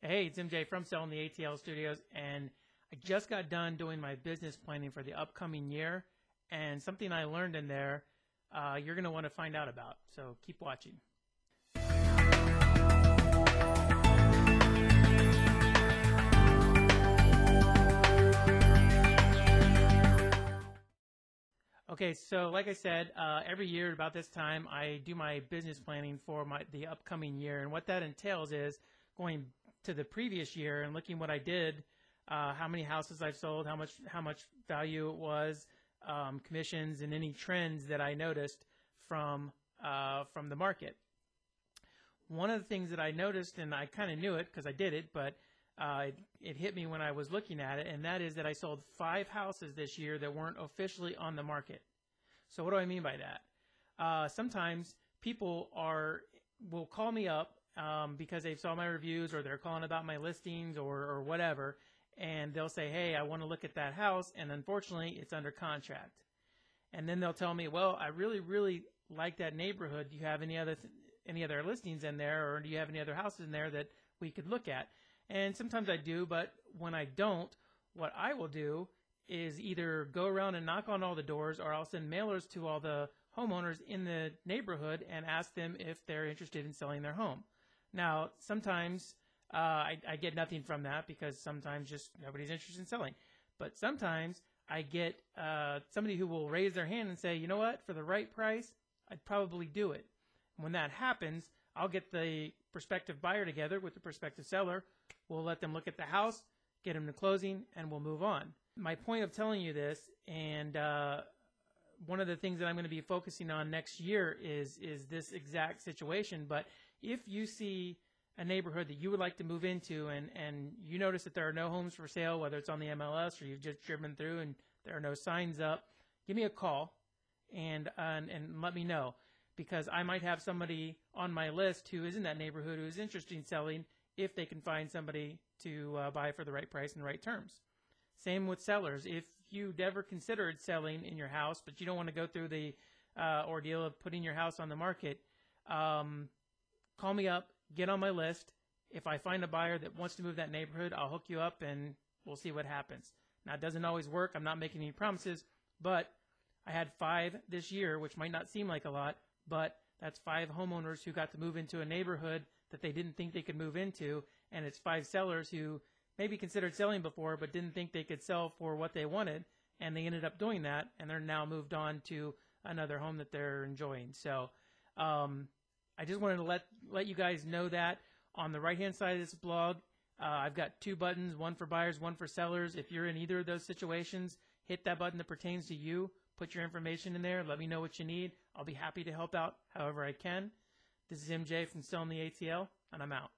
Hey, it's MJ from Selling the ATL Studios, and I just got done doing my business planning for the upcoming year, and something I learned in there you're going to want to find out about, so keep watching. Okay, so like I said, every year about this time, I do my business planning for the upcoming year, and what that entails is going to the previous year and looking what I did, how many houses I've sold, how much value it was, commissions, and any trends that I noticed from the market. One of the things that I noticed, and I kind of knew it because I did it, but it hit me when I was looking at it, and that is that I sold 5 houses this year that weren't officially on the market. So what do I mean by that? Sometimes people will call me up because they saw my reviews, or they're calling about my listings or whatever, and they'll say, hey, I want to look at that house, and unfortunately it's under contract. And then they'll tell me, well, I really, really like that neighborhood. Do you have any other listings in there, or do you have any other houses in there that we could look at? And sometimes I do, but when I don't, what I will do is either go around and knock on all the doors, or I'll send mailers to all the homeowners in the neighborhood and ask them if they're interested in selling their home. Now, sometimes I get nothing from that because sometimes just nobody's interested in selling. But sometimes I get somebody who will raise their hand and say, you know what, for the right price, I'd probably do it. When that happens, I'll get the prospective buyer together with the prospective seller. We'll let them look at the house, get them to closing, and we'll move on. My point of telling you this, and one of the things that I'm going to be focusing on next year is this exact situation. But if you see a neighborhood that you would like to move into, and you notice that there are no homes for sale, whether it's on the MLS or you've just driven through and there are no signs up, give me a call and let me know, because I might have somebody on my list who is in that neighborhood who is interested in selling if they can find somebody to buy for the right price and right terms. Same with sellers. If you ever considered selling in your house, but you don't want to go through the ordeal of putting your house on the market, call me up, get on my list. If I find a buyer that wants to move that neighborhood, I'll hook you up and we'll see what happens. Now, it doesn't always work. I'm not making any promises, but I had 5 this year, which might not seem like a lot, but that's 5 homeowners who got to move into a neighborhood that they didn't think they could move into, and it's 5 sellers who maybe considered selling before but didn't think they could sell for what they wanted, and they ended up doing that, and they're now moved on to another home that they're enjoying. So I just wanted to let you guys know that. On the right-hand side of this blog, I've got 2 buttons, one for buyers, one for sellers. If you're in either of those situations, hit that button that pertains to you. Put your information in there. Let me know what you need. I'll be happy to help out however I can. This is MJ from Selling the ATL, and I'm out.